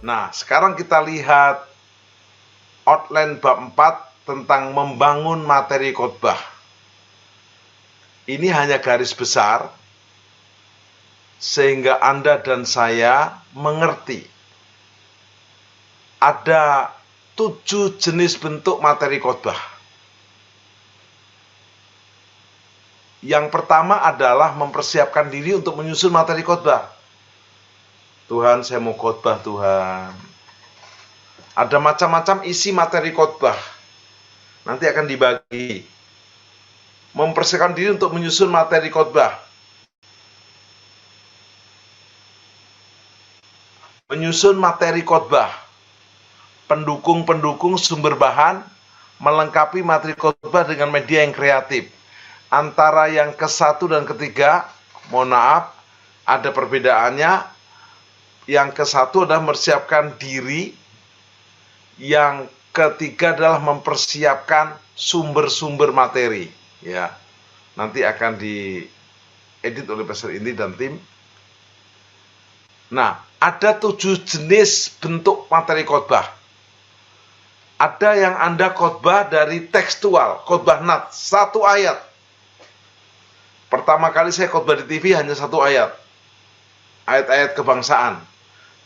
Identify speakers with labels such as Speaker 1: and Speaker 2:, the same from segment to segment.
Speaker 1: Nah, sekarang kita lihat outline bab 4 tentang membangun materi khotbah. Ini hanya garis besar, sehingga Anda dan saya mengerti. Ada 7 jenis bentuk materi khotbah. Yang pertama adalah mempersiapkan diri untuk menyusun materi khotbah. Tuhan, saya mau khotbah, Tuhan. Ada macam-macam isi materi khotbah. Nanti akan dibagi. Mempersiapkan diri untuk menyusun materi khotbah. Menyusun materi khotbah. Pendukung-pendukung sumber bahan melengkapi materi khotbah dengan media yang kreatif. Antara yang ke-1 dan ke-3, mohon maaf, ada perbedaannya. Yang ke-1 adalah mempersiapkan diri. Yang ketiga adalah mempersiapkan sumber-sumber materi, ya. Nanti akan diedit oleh Pastor Indi dan tim. Nah, ada 7 jenis bentuk materi khotbah. Ada yang Anda khotbah dari tekstual, khotbah nats, 1 ayat. Pertama kali saya khotbah di TV hanya 1 ayat. Ayat-ayat kebangsaan.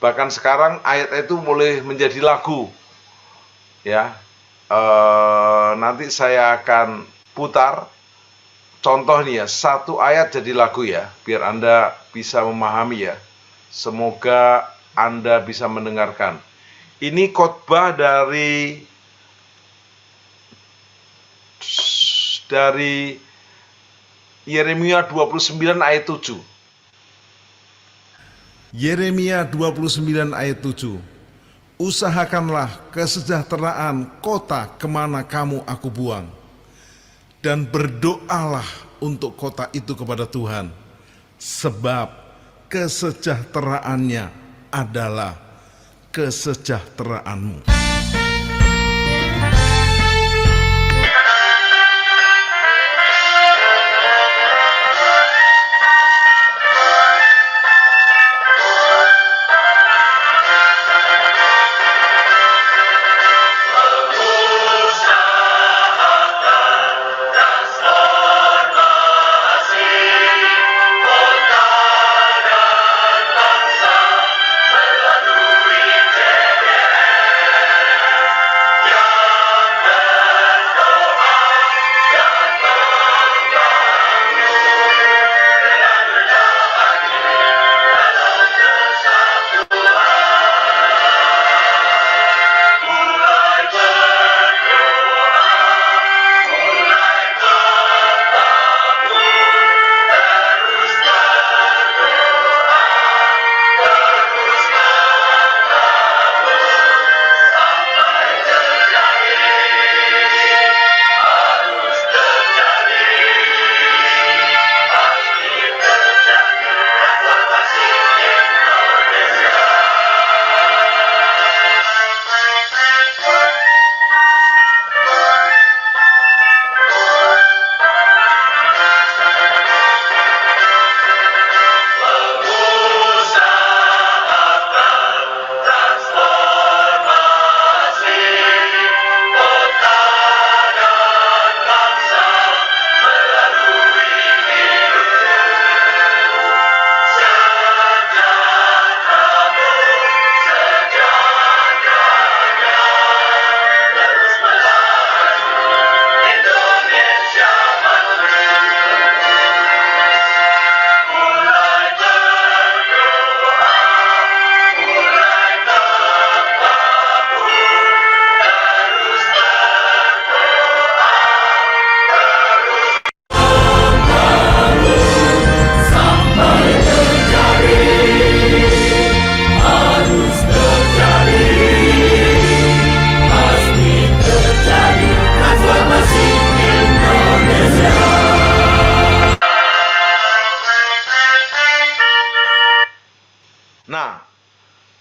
Speaker 1: Bahkan sekarang ayat-ayat itu boleh menjadi lagu. Ya, nanti saya akan putar contoh nih ya, 1 ayat jadi lagu ya, biar Anda bisa memahami ya. Semoga Anda bisa mendengarkan. Ini khotbah dari Yeremia 29 ayat 7.
Speaker 2: Yeremia 29 ayat 7. Usahakanlah kesejahteraan kota kemana kamu aku buang, dan berdoalah untuk kota itu kepada Tuhan, sebab kesejahteraannya adalah kesejahteraanmu.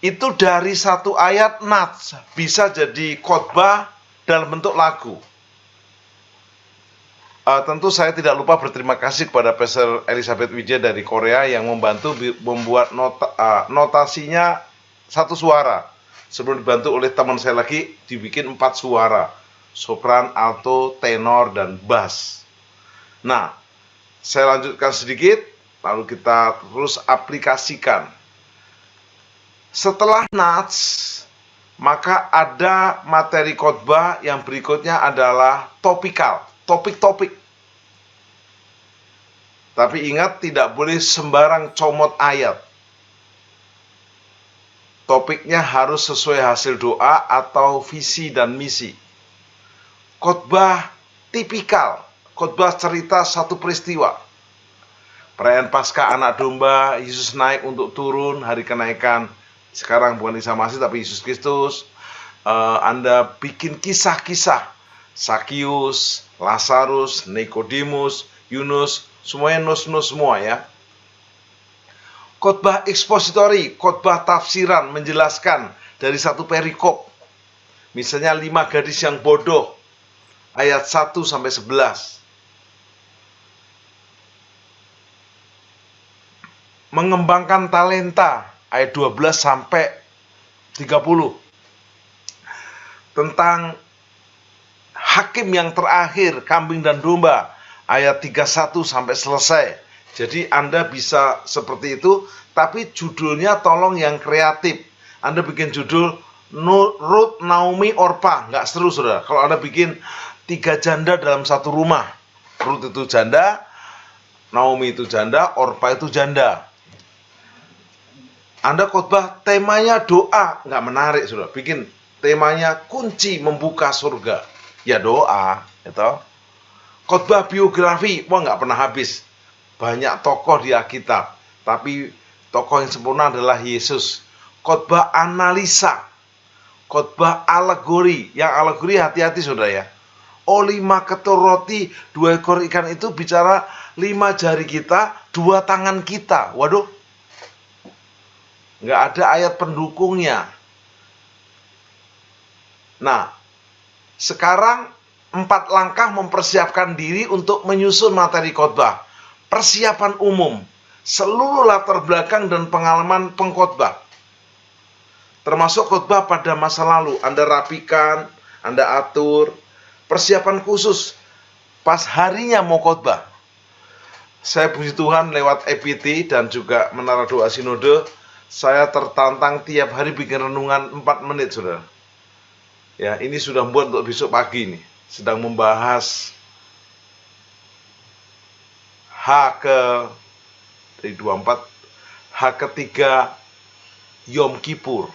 Speaker 1: Itu dari 1 ayat nats bisa jadi khotbah dalam bentuk lagu. Tentu saya tidak lupa berterima kasih kepada Pastor Elizabeth Wijaya dari Korea yang membantu membuat notasinya satu suara. Sebelum dibantu oleh teman saya lagi, dibikin 4 suara, sopran, alto, tenor, dan bass. Nah, saya lanjutkan sedikit, lalu kita terus aplikasikan. Setelah nats, maka ada materi khotbah yang berikutnya adalah topikal, topik-topik. Tapi ingat, tidak boleh sembarang comot ayat. Topiknya harus sesuai hasil doa atau visi dan misi. Khotbah tipikal, khotbah cerita satu peristiwa. Perayaan Paskah anak domba, Yesus naik untuk turun, hari kenaikan. Sekarang bukan Isa Masih tapi Yesus Kristus. Anda bikin kisah-kisah Sakius, Lazarus, Nikodemus, Yunus, semuanya nus-nus semua ya. Khotbah ekspositori, khotbah tafsiran, menjelaskan dari satu perikop. Misalnya 5 gadis yang bodoh, ayat 1 sampai 11. Mengembangkan talenta, ayat 12 sampai 30. Tentang hakim yang terakhir, kambing dan domba, ayat 31 sampai selesai. Jadi Anda bisa seperti itu, tapi judulnya tolong yang kreatif. Anda bikin judul Ruth, Naomi, Orpa, nggak seru saudara. Kalau Anda bikin 3 janda dalam satu rumah, Ruth itu janda, Naomi itu janda, Orpa itu janda. Anda khotbah temanya doa, nggak menarik saudara. Bikin temanya kunci membuka surga, ya doa, gitu. Khotbah biografi, wah nggak pernah habis. Banyak tokoh di Alkitab, tapi tokoh yang sempurna adalah Yesus. Khotbah analisa, khotbah alegori. Yang alegori hati-hati saudara ya. 5 ketur roti, 2 ekor ikan itu bicara 5 jari kita, 2 tangan kita. Waduh, nggak ada ayat pendukungnya. Nah, sekarang 4 langkah mempersiapkan diri untuk menyusun materi khotbah. Persiapan umum, seluruh latar belakang dan pengalaman pengkhotbah, termasuk khotbah pada masa lalu. Anda rapikan, Anda atur. Persiapan khusus pas harinya mau khotbah. Saya puji Tuhan lewat EPT dan juga Menara Doa Sinode, saya tertantang tiap hari bikin renungan 4 menit saudara. Ya, ini sudah buat untuk besok pagi nih. Sedang membahas dari 24, H ketiga Yom Kippur.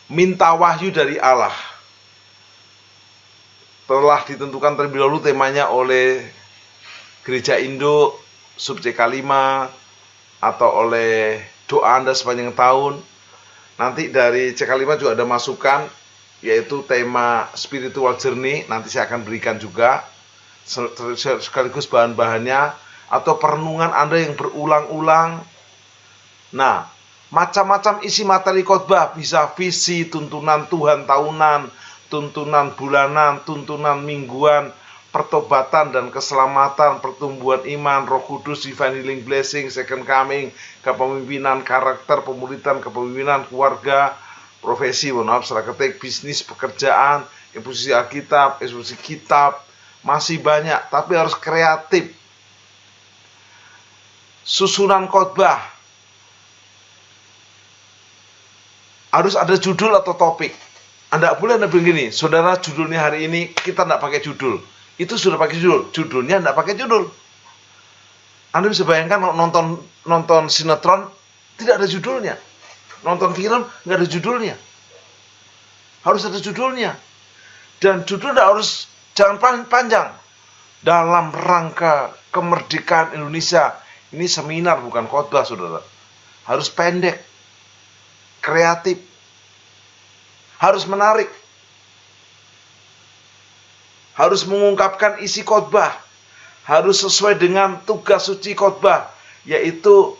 Speaker 1: Minta wahyu dari Allah. Telah ditentukan terlebih dahulu temanya oleh Gereja Indo, sub CK5, atau oleh doa Anda sepanjang tahun. Nanti dari CK5 juga ada masukan, yaitu tema spiritual journey. Nanti saya akan berikan juga sekaligus bahan-bahannya, atau perenungan Anda yang berulang-ulang. Nah, macam-macam isi materi khotbah, bisa visi, tuntunan Tuhan tahunan, tuntunan bulanan, tuntunan mingguan, pertobatan dan keselamatan, pertumbuhan iman, Roh Kudus, divine healing blessing, second coming, kepemimpinan, karakter, pemuritan, kepemimpinan, keluarga, profesi, secara ketik, bisnis, pekerjaan, eksposisi Alkitab, eksposisi kitab. Masih banyak, tapi harus kreatif. Susunan khotbah harus ada judul atau topik. Anda boleh begini, saudara, judulnya hari ini kita tidak pakai judul. Itu sudah pakai judul, judulnya tidak pakai judul. Anda bisa bayangkan nonton sinetron tidak ada judulnya, nonton film nggak ada judulnya. Harus ada judulnya, dan judul tidak harus. Jangan panjang. Dalam rangka kemerdekaan Indonesia. Ini seminar bukan khotbah saudara. Harus pendek, kreatif, harus menarik, harus mengungkapkan isi khotbah, harus sesuai dengan tugas suci khotbah, yaitu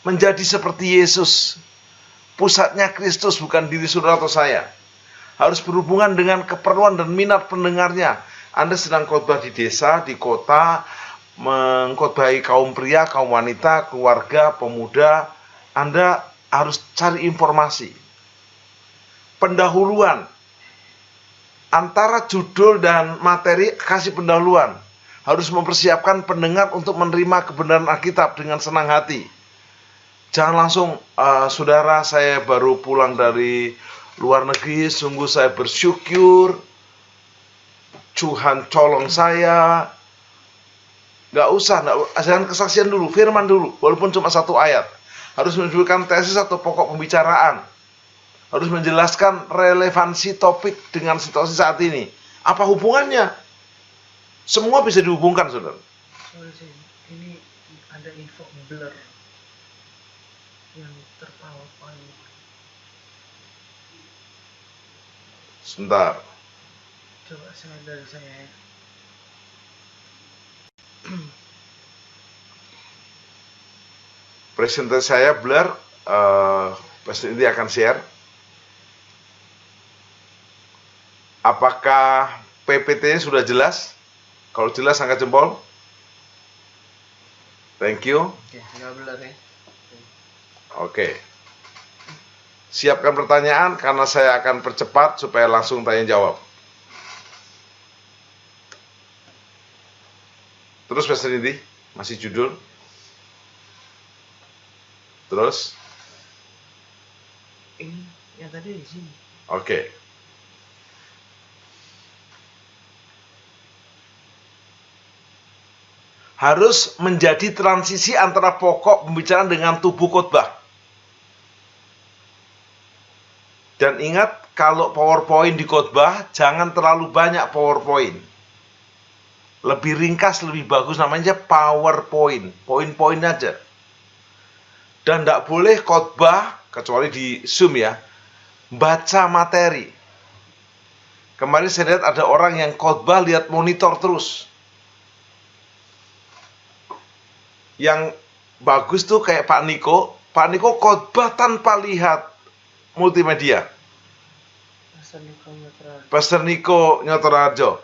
Speaker 1: menjadi seperti Yesus. Pusatnya Kristus, bukan diri saudara atau saya. Harus berhubungan dengan keperluan dan minat pendengarnya. Anda sedang khotbah di desa, di kota, mengkhotbahi kaum pria, kaum wanita, keluarga, pemuda. Anda harus cari informasi. Pendahuluan antara judul dan materi, kasih pendahuluan. Harus mempersiapkan pendengar untuk menerima kebenaran Alkitab dengan senang hati. Jangan langsung, saudara, saya baru pulang dari luar negeri, sungguh saya bersyukur, Tuhan tolong saya. Nggak usah, jangan kesaksian dulu, firman dulu, walaupun cuma 1 ayat. Harus menunjukkan tesis atau pokok pembicaraan. Harus menjelaskan relevansi topik dengan situasi saat ini. Apa hubungannya? Semua bisa dihubungkan, saudara.
Speaker 3: Sorry sih, ini ada info blur yang terpowerpoint.
Speaker 1: Sebentar.
Speaker 3: Coba dari saya ya.
Speaker 1: Presentasi saya blur, pasti ini akan share. Apakah PPT sudah jelas? Kalau jelas angkat jempol. Thank you.
Speaker 3: Oke, nggak blur ya.
Speaker 1: Oke. Siapkan pertanyaan karena saya akan percepat supaya langsung tanya jawab. Terus Pastor Indi, masih judul. Terus?
Speaker 3: Ini yang tadi di sini.
Speaker 1: Oke. Harus menjadi transisi antara pokok pembicaraan dengan tubuh khotbah. Dan ingat, kalau PowerPoint di khotbah, jangan terlalu banyak PowerPoint. Lebih ringkas, lebih bagus, namanya PowerPoint. Poin-poin aja. Dan tidak boleh khotbah, kecuali di Zoom ya, baca materi. Kemarin saya lihat ada orang yang khotbah lihat monitor terus. Yang bagus tuh kayak Pak Niko khotbah tanpa lihat multimedia. Pastor Niko Nyotorajo.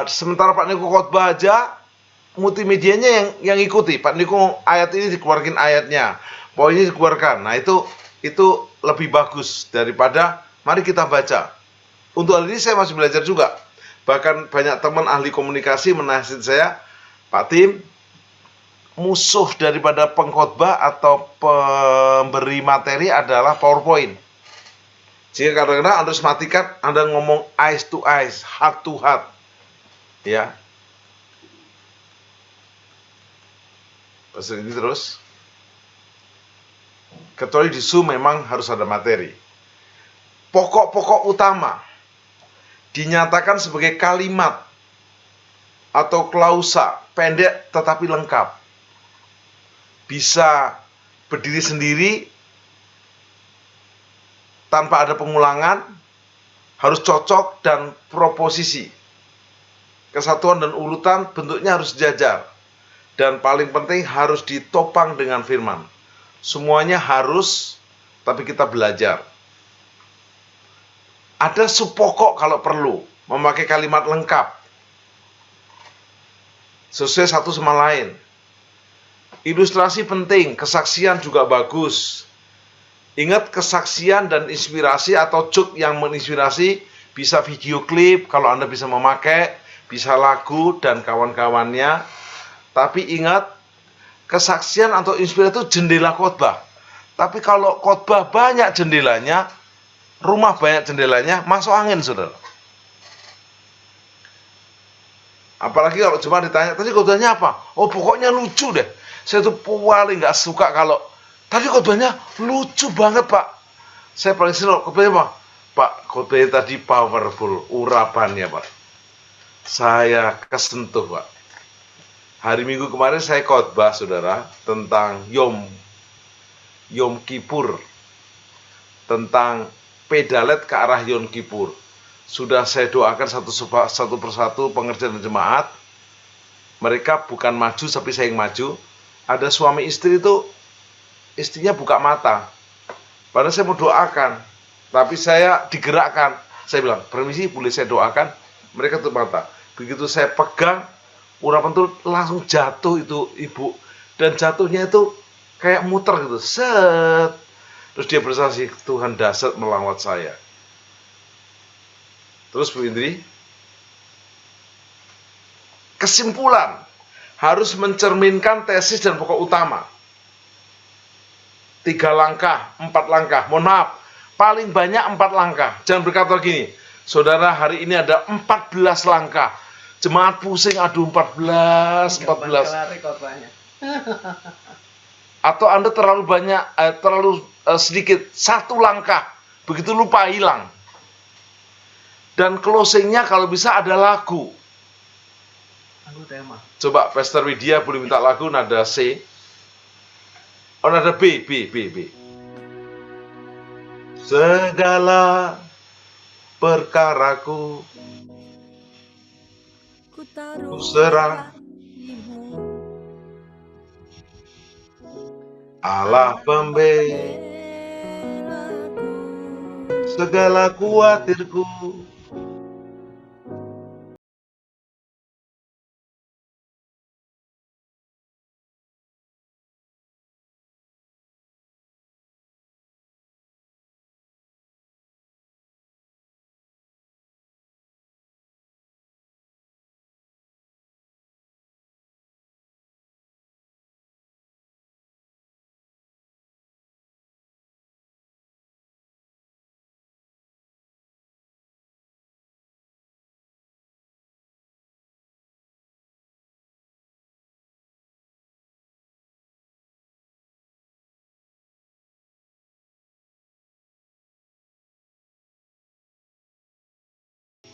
Speaker 1: Sementara Pak Niko khotbah aja, multimedianya yang ikuti. Pak Niko ayat ini dikeluarkan ayatnya, poinnya dikeluarkan. Nah itu lebih bagus daripada mari kita baca. Untuk hal ini saya masih belajar juga. Bahkan banyak teman ahli komunikasi menasihat saya, Pak Tim, musuh daripada pengkhotbah atau pemberi materi adalah PowerPoint. Jika kadang-kadang Anda harus matikan, Anda ngomong eyes to eyes, heart to heart. Ya. Pasal ini terus. Kecuali di Zoom memang harus ada materi. Pokok-pokok utama dinyatakan sebagai kalimat atau klausa, pendek tetapi lengkap. Bisa berdiri sendiri tanpa ada pengulangan, harus cocok dan proposisi. Kesatuan dan urutan bentuknya harus sejajar. Dan paling penting harus ditopang dengan firman. Semuanya harus, tapi kita belajar. Ada subpokok kalau perlu, memakai kalimat lengkap. Sesuai satu sama lain. Ilustrasi penting, kesaksian juga bagus. Ingat, kesaksian dan inspirasi atau joke yang menginspirasi bisa video klip kalau Anda bisa memakai, bisa lagu dan kawan-kawannya. Tapi ingat, kesaksian atau inspirasi itu jendela khotbah. Tapi kalau khotbah banyak jendelanya, rumah banyak jendelanya, masuk angin, saudara. Apalagi kalau cuma ditanya, tadi khotbahnya apa? Oh, pokoknya lucu deh. Saya tuh paling nggak suka kalau tadi khotbahnya lucu banget, Pak. Saya paling senang khotbahnya apa? Pak, khotbahnya tadi powerful, urapannya, Pak. Saya kesentuh, Pak. Hari Minggu kemarin saya khotbah, saudara, tentang Yom Kippur, tentang pedalet ke arah Yom Kippur. Sudah saya doakan satu persatu pengerjaan jemaat. Mereka bukan maju, tapi saya yang maju. Ada suami istri itu, istrinya buka mata. Padahal saya mau doakan, tapi saya digerakkan. Saya bilang, permisi, boleh saya doakan? Mereka tutup mata. Begitu saya pegang, urapan itu langsung jatuh itu ibu. Dan jatuhnya itu kayak muter gitu. Set. Terus dia bersaksi, Tuhan dahsyat melawat saya. Terus Bu Indri, kesimpulan harus mencerminkan tesis dan pokok utama. 3 langkah, 4 langkah, mohon maaf, paling banyak 4 langkah. Jangan berkata gini, saudara hari ini ada 14 langkah. Jemaat pusing, aduh 14. Atau Anda terlalu banyak, terlalu sedikit, 1 langkah, begitu lupa hilang. Dan closingnya kalau bisa ada lagu.
Speaker 3: Tema.
Speaker 1: Coba Pastor Widya boleh minta lagu nada C. Oh, nada B. Segala perkaraku ku serah, Allah pembela segala kuatirku.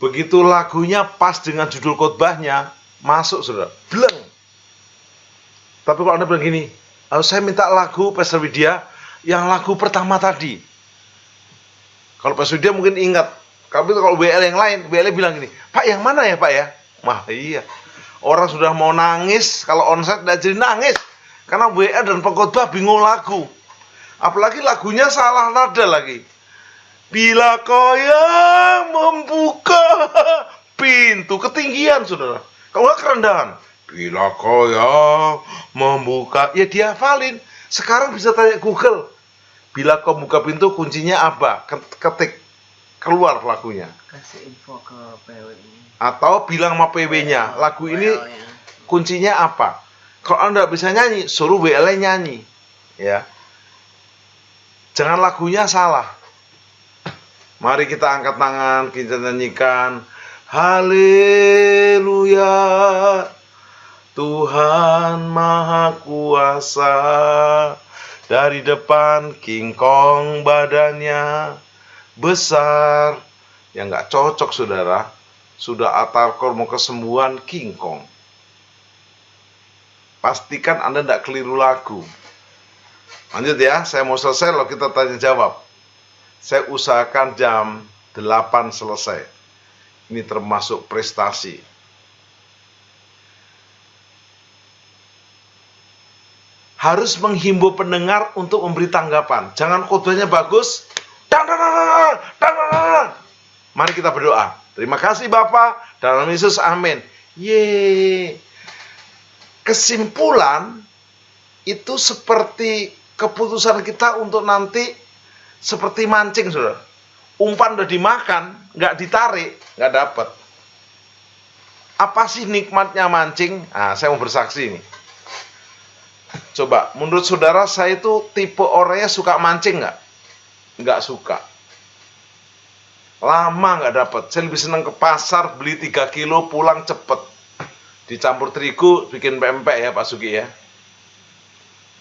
Speaker 1: Begitu lagunya pas dengan judul khotbahnya, masuk saudara, bleng. Tapi kalau Anda bilang gini, saya minta lagu Pastor Widya yang lagu pertama tadi. Kalau Pastor Widya mungkin ingat, tapi kalau WL yang lain, WL bilang gini, Pak yang mana ya Pak ya? Wah iya, orang sudah mau nangis, kalau onsite tidak jadi nangis, karena WL dan pengkhotbah bingung lagu. Apalagi lagunya salah nada lagi. Bila kau yang membuka pintu, ketinggian saudara, kalau nggak kerendahan. Bila kau yang membuka, ya dihafalin. Sekarang bisa tanya Google, bila kau buka pintu kuncinya apa? Ketik, keluar lagunya.
Speaker 3: Kasih info ke PW ini.
Speaker 1: Atau bilang sama PW-nya, lagu ini kuncinya apa? Kalau Anda bisa nyanyi, suruh WL nyanyi, ya. Jangan lagunya salah. Mari kita angkat tangan, kita nyanyikan Haleluya, Tuhan Maha Kuasa. Dari depan King Kong badannya besar. Yang nggak cocok saudara, sudah atarkor mau kesembuhan King Kong. Pastikan Anda tidak keliru lagu. Lanjut ya, saya mau selesai lalu kita tanya jawab. Saya usahakan jam 8 selesai. Ini termasuk prestasi. Harus menghimbau pendengar untuk memberi tanggapan. Jangan khotbahnya bagus. Mari kita berdoa. Terima kasih Bapak. Dalam Yesus, amin. Yeay. Kesimpulan itu seperti keputusan kita untuk nanti seperti mancing, saudara. Umpan udah dimakan, nggak ditarik, nggak dapat. Apa sih nikmatnya mancing? Nah, saya mau bersaksi nih. Coba, menurut saudara saya itu tipe orangnya suka mancing nggak? Nggak suka. Lama nggak dapat. Saya lebih senang ke pasar, beli 3 kilo, pulang cepet. Dicampur terigu, bikin pempek ya Pak Sugi ya.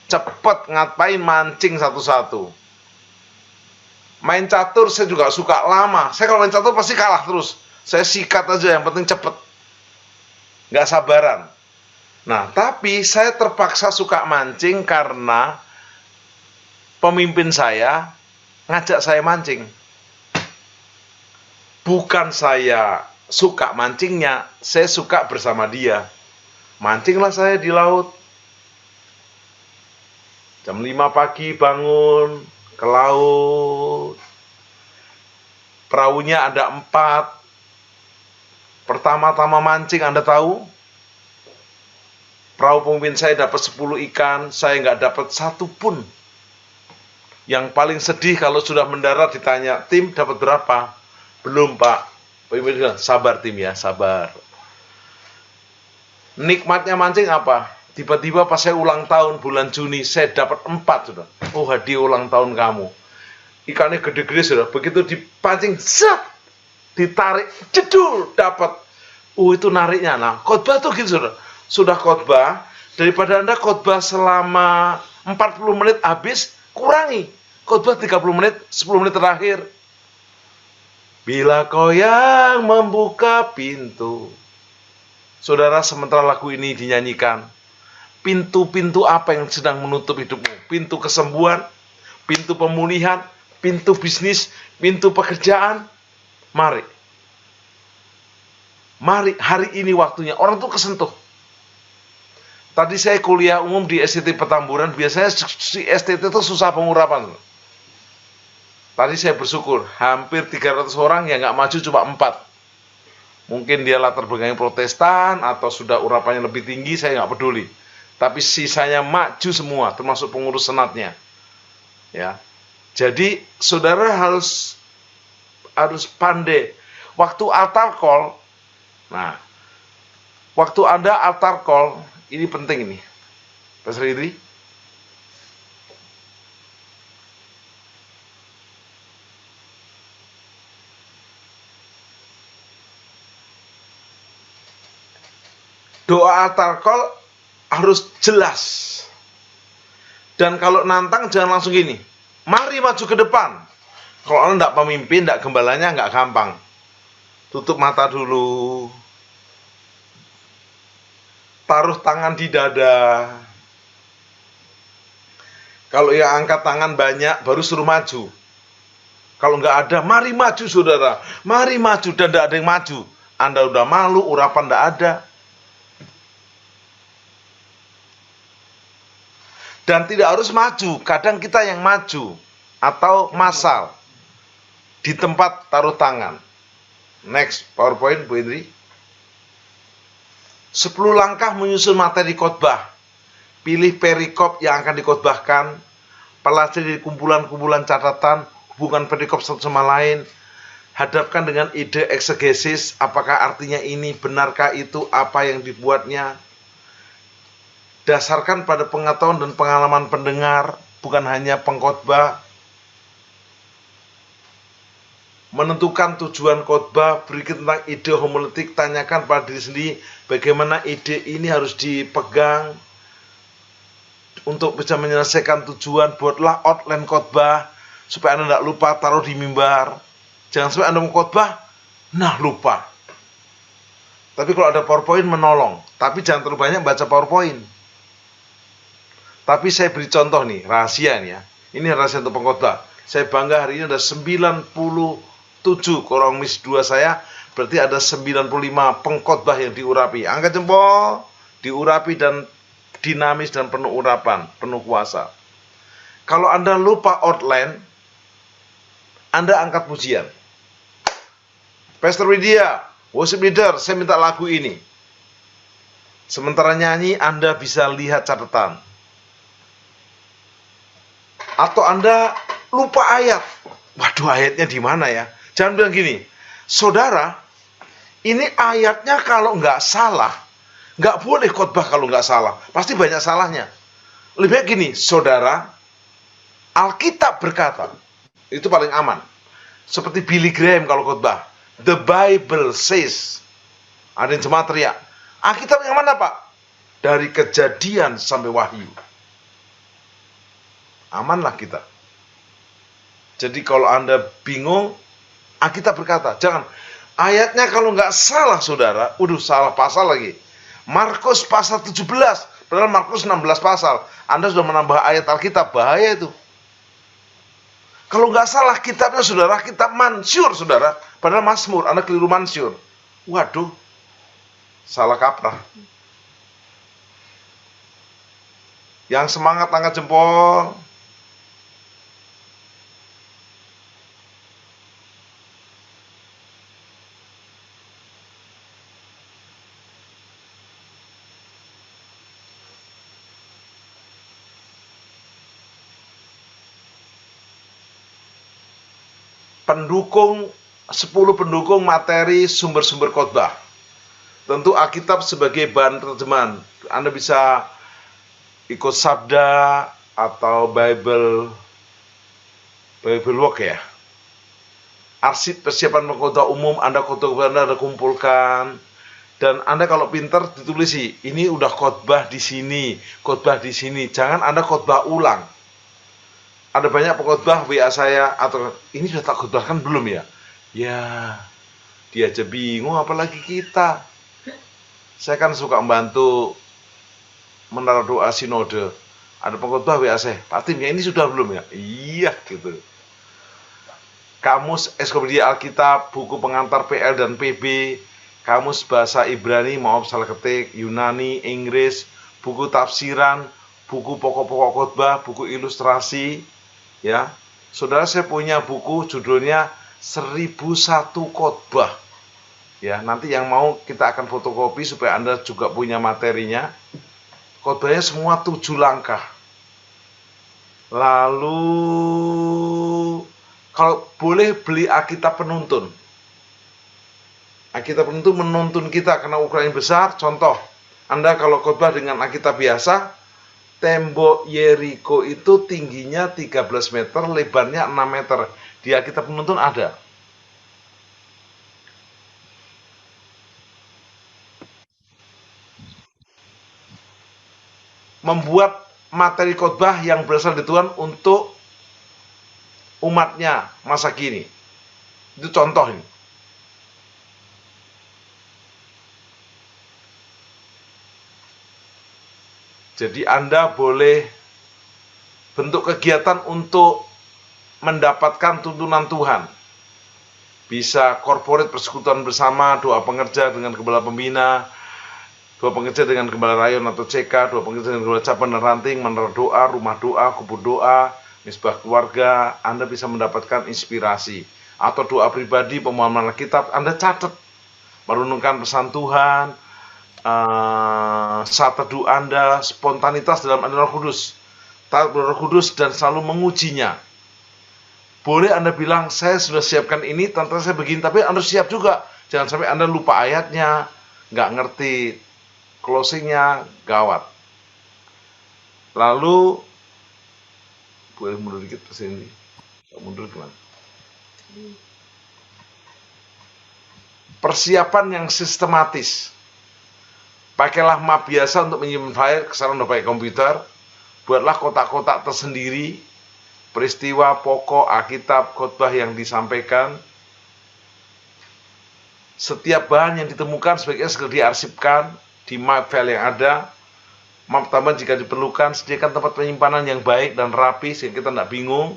Speaker 1: Cepet, ngapain mancing satu-satu. Main catur saya juga suka lama. Saya kalau main catur pasti kalah terus. Saya sikat aja, yang penting cepet. Nggak sabaran. Nah, tapi saya terpaksa suka mancing karena pemimpin saya ngajak saya mancing. Bukan saya suka mancingnya, saya suka bersama dia. Mancinglah saya di laut. Jam 5 pagi bangun, ke laut. Perahunya ada 4. Pertama-tama mancing, Anda tahu? Perahu pemimpin saya dapat 10 ikan, saya nggak dapat 1 pun. Yang paling sedih kalau sudah mendarat ditanya, tim dapat berapa? Belum Pak. Pemimpin bilang, sabar tim ya, sabar. Nikmatnya mancing apa? Tiba-tiba pas saya ulang tahun bulan Juni, saya dapat 4 sudah. Oh, hadiah ulang tahun kamu. Ikannya gede-gede sudah. Begitu dipancing, zat, ditarik, jedul, dapat. Itu nariknya. Nah, khotbah tuh gitu sudah. Sudah khotbah, daripada Anda khotbah selama 40 menit habis, kurangi. Khotbah 30 menit, 10 menit terakhir. Bila kau yang membuka pintu. Saudara, sementara lagu ini dinyanyikan, pintu-pintu apa yang sedang menutup hidupmu? Pintu kesembuhan, pintu pemulihan, pintu bisnis, pintu pekerjaan. Mari. Mari, hari ini waktunya. Orang tuh kesentuh. Tadi saya kuliah umum di STT Petamburan, biasanya si STT itu susah pengurapan. Tadi saya bersyukur, hampir 300 orang yang nggak maju cuma 4. Mungkin dia latar belakang Protestan atau sudah urapannya lebih tinggi, saya nggak peduli. Tapi sisanya maju semua, termasuk pengurus senatnya. Ya, jadi saudara harus pandai. Waktu altar call, nah, waktu Anda altar call, ini penting ini, Pastor Idri. Doa altar call harus jelas. Dan kalau nantang jangan langsung gini, mari maju ke depan. Kalau Anda tidak pemimpin, tidak gembalanya, nggak gampang. Tutup mata dulu. Taruh tangan di dada. Kalau yang angkat tangan banyak, baru suruh maju. Kalau nggak ada, mari maju saudara. Mari maju, dan tidak ada yang maju. Anda udah malu, urapan tidak ada. Dan tidak harus maju, kadang kita yang maju atau massal di tempat taruh tangan. Next, PowerPoint Bu Indri. 10 langkah menyusun materi khotbah. Pilih perikop yang akan dikhotbahkan, pelajari kumpulan-kumpulan catatan, hubungan perikop satu sama lain, hadapkan dengan ide eksegesis, apakah artinya ini, benarkah itu, apa yang dibuatnya. Dasarkan pada pengetahuan dan pengalaman pendengar, bukan hanya pengkhotbah. Menentukan tujuan khotbah, berikan tentang ide homiletik, tanyakan pada diri sendiri bagaimana ide ini harus dipegang. Untuk bisa menyelesaikan tujuan, buatlah outline khotbah supaya Anda tidak lupa, taruh di mimbar. Jangan sampai Anda mau khotbah, nah lupa. Tapi kalau ada PowerPoint menolong, tapi jangan terlalu banyak baca PowerPoint. Tapi saya beri contoh nih, rahasia nih ya. Ini rahasia untuk pengkhotbah. Saya bangga hari ini ada 97 kurang mis 2 saya, berarti ada 95 pengkhotbah yang diurapi. Angkat jempol, diurapi dan dinamis dan penuh urapan, penuh kuasa. Kalau Anda lupa outline, Anda angkat pujian. Pastor Widya, worship leader, saya minta lagu ini. Sementara nyanyi, Anda bisa lihat catatan. Atau Anda lupa ayat. Waduh, ayatnya di mana ya? Jangan bilang gini, saudara, ini ayatnya kalau nggak salah, nggak boleh khotbah kalau nggak salah. Pasti banyak salahnya. Lebih baik gini, saudara, Alkitab berkata, itu paling aman. Seperti Billy Graham kalau khotbah, the Bible says. Ada yang jemaat teriak, Alkitab yang mana Pak? Dari Kejadian sampai Wahyu. Amanlah kita. Jadi kalau Anda bingung, Alkitab berkata, jangan. Ayatnya kalau nggak salah saudara, salah pasal lagi. Markus pasal 17, padahal Markus 16 pasal. Anda sudah menambah ayat Alkitab, bahaya itu. Kalau nggak salah kitabnya saudara, kitab mansyur saudara, padahal Mazmur, Anda keliru mansyur. Waduh, salah kaprah. Yang semangat angkat jempol. pendukung 10 pendukung materi sumber-sumber khotbah. Tentu Alkitab sebagai bahan terjemahan. Anda bisa ikut Sabda atau Bible Walk ya. Arsip persiapan pengkhotbah umum Anda kumpulkan. Dan Anda kalau pinter ditulis sih, ini udah khotbah di sini, khotbah di sini. Jangan Anda khotbah ulang. Ada banyak pengkhotbah WA saya atau ini sudah tak khotbahkan belum ya? Ya, dia aja bingung apalagi kita. Saya kan suka membantu menara doa sinode. Ada pengkhotbah WA saya, Pak Tim, ya ini sudah belum ya? Iya gitu. Kamus Ensiklopedia Alkitab, buku pengantar PL dan PB, kamus bahasa Ibrani, maaf salah ketik, Yunani, Inggris, buku tafsiran, buku pokok-pokok khotbah, buku ilustrasi, ya. Saudara, saya punya buku judulnya 1001 khotbah. Ya, nanti yang mau kita akan fotokopi supaya Anda juga punya materinya. Khotbahnya semua 7 langkah. Lalu kalau boleh beli Alkitab penuntun. Alkitab penuntun menuntun kita karena ukurannya besar. Contoh, Anda kalau khotbah dengan Alkitab biasa, tembok Yeriko itu tingginya 13 meter, lebarnya 6 meter. Di Alkitab penuntun ada. Membuat materi khotbah yang berasal dari Tuhan untuk umatnya masa kini. Itu contoh ini. Jadi Anda boleh bentuk kegiatan untuk mendapatkan tuntunan Tuhan. Bisa corporate persekutuan bersama, doa pengerja dengan gembala pembina, doa pengerja dengan gembala rayon atau CK, doa pengerja dengan gembala capan dan ranting, menara doa, rumah doa, kubur doa, misbah keluarga. Anda bisa mendapatkan inspirasi. Atau doa pribadi, pemahaman Alkitab, Anda catat. Merenungkan pesan Tuhan, saat teduh Anda, spontanitas dalam Roh Kudus, taat Roh Kudus dan selalu mengujinya. Boleh Anda bilang, saya sudah siapkan ini, tantangan saya begini, tapi Anda siap juga. Jangan sampai Anda lupa ayatnya, nggak ngerti closingnya, gawat. Lalu, boleh mundur dikit ke sini, mundur kemana? Persiapan yang sistematis. Pakailah map biasa untuk menyimpan file, sekarang udah pakai komputer. Buatlah kotak-kotak tersendiri, peristiwa pokok Alkitab khotbah yang disampaikan. Setiap bahan yang ditemukan sebaiknya segera diarsipkan di map file yang ada. Map tambahan jika diperlukan, sediakan tempat penyimpanan yang baik dan rapi sehingga kita tidak bingung.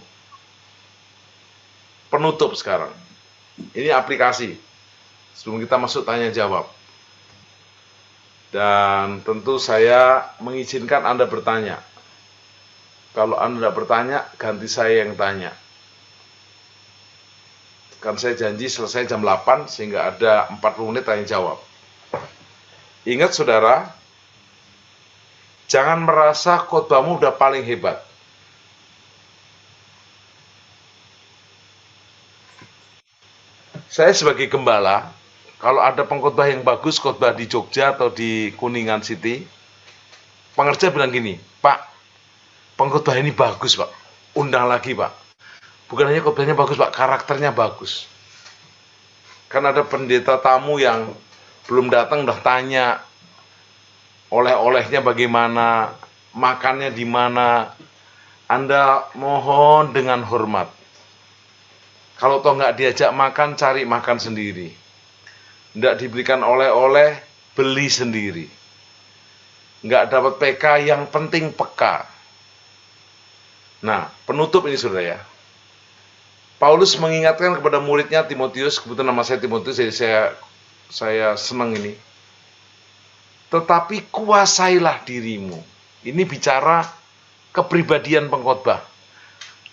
Speaker 1: Penutup sekarang. Ini aplikasi. Sebelum kita masuk tanya jawab. Dan tentu saya mengizinkan Anda bertanya. Kalau Anda tidak bertanya, ganti saya yang tanya. Kan saya janji selesai jam 8 sehingga ada 40 menit tanya jawab. Ingat saudara, jangan merasa khotbahmu udah paling hebat. Saya sebagai gembala, kalau ada pengkhotbah yang bagus, khotbah di Jogja atau di Kuningan City, pengerja bilang gini, Pak, pengkhotbah ini bagus Pak, undang lagi Pak. Bukan hanya khotbahnya bagus Pak, karakternya bagus. Kan ada pendeta tamu yang belum datang udah tanya, oleh-olehnya bagaimana, makannya di mana. Anda mohon dengan hormat. Kalau toh nggak diajak makan, cari makan sendiri. Nggak diberikan oleh-oleh, beli sendiri. Nggak dapat PK, yang penting peka. Nah, penutup ini saudara ya. Paulus mengingatkan kepada muridnya Timotius, kebetulan nama saya Timotius, jadi saya senang ini. Tetapi kuasailah dirimu. Ini bicara kepribadian pengkhotbah.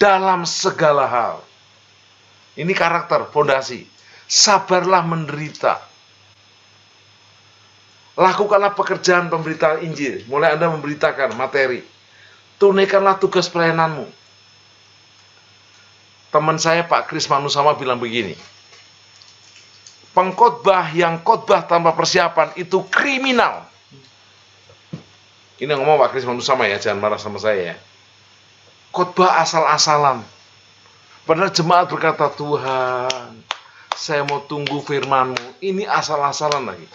Speaker 1: Dalam segala hal. Ini karakter, fondasi. Sabarlah menderita. Lakukanlah pekerjaan pemberitaan Injil. Mulai Anda memberitakan materi. Tunaikanlah tugas pelayananmu. Teman saya Pak Kris Manusama bilang begini, pengkhotbah yang khotbah tanpa persiapan itu kriminal. Ini yang ngomong Pak Kris Manusama ya, jangan marah sama saya ya. Khotbah asal-asalan. Padahal jemaat berkata, Tuhan, saya mau tunggu firman-Mu. Ini asal-asalan lagi.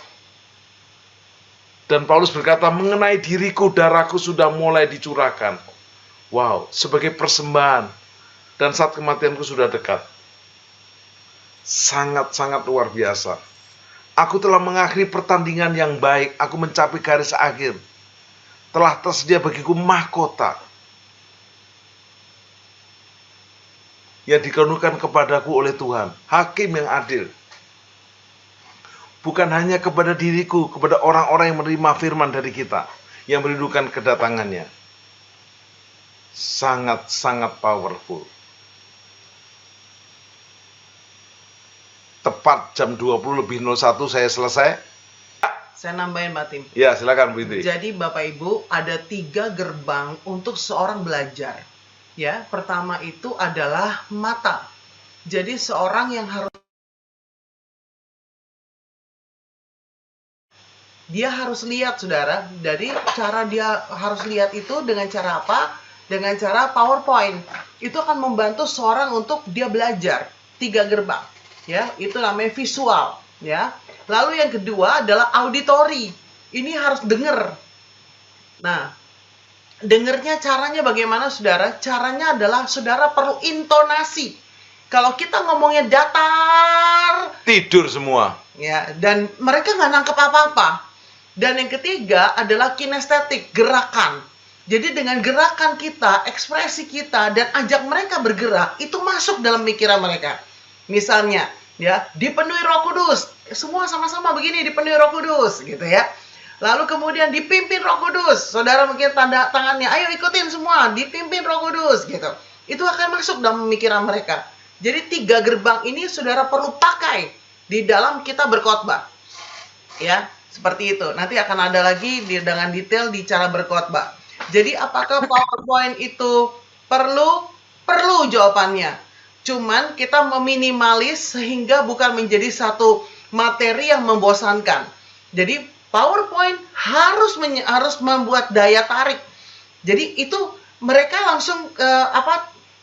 Speaker 1: Dan Paulus berkata, mengenai diriku, darahku sudah mulai dicurahkan. Wow, sebagai persembahan. Dan saat kematianku sudah dekat. Sangat-sangat luar biasa. Aku telah mengakhiri pertandingan yang baik. Aku mencapai garis akhir. Telah tersedia bagiku mahkota yang dikaruniakan kepadaku oleh Tuhan, hakim yang adil. Bukan hanya kepada diriku, kepada orang-orang yang menerima firman dari kita, yang merindukan kedatangannya. Sangat-sangat powerful. Tepat jam 20:01 saya selesai.
Speaker 4: Saya nambahin Mbak Tim.
Speaker 1: Ya, silakan Bu Indri.
Speaker 4: Jadi Bapak Ibu, ada 3 gerbang untuk seorang belajar. Ya, pertama itu adalah mata. Jadi seorang yang harus lihat, saudara. Jadi cara dia harus lihat itu dengan cara apa? Dengan cara PowerPoint. Itu akan membantu seorang untuk dia belajar. 3 gerbang. Ya, itu namanya visual. Ya. Lalu yang kedua adalah auditori. Ini harus dengar. Nah, dengernya caranya bagaimana, saudara? Caranya adalah saudara perlu intonasi. Kalau kita ngomongnya datar,
Speaker 1: Tidur semua.
Speaker 4: ya, dan mereka nggak nangkep apa-apa. Dan yang ketiga adalah kinestetik, gerakan. Jadi dengan gerakan kita, ekspresi kita, dan ajak mereka bergerak, itu masuk dalam pikiran mereka. Misalnya, ya, dipenuhi Roh Kudus. Semua sama-sama begini, dipenuhi Roh Kudus, gitu ya. Lalu kemudian dipimpin Roh Kudus. Saudara mungkin tanda tangannya, ayo ikutin semua, dipimpin Roh Kudus, gitu. Itu akan masuk dalam pemikiran mereka. Jadi 3 gerbang ini saudara perlu pakai di dalam kita berkhotbah. Ya, seperti itu. Nanti akan ada lagi dengan detail di cara berkhotbah. Jadi apakah PowerPoint itu perlu? Perlu jawabannya. Cuman kita meminimalis sehingga bukan menjadi satu materi yang membosankan. Jadi PowerPoint harus membuat daya tarik. Jadi itu mereka langsung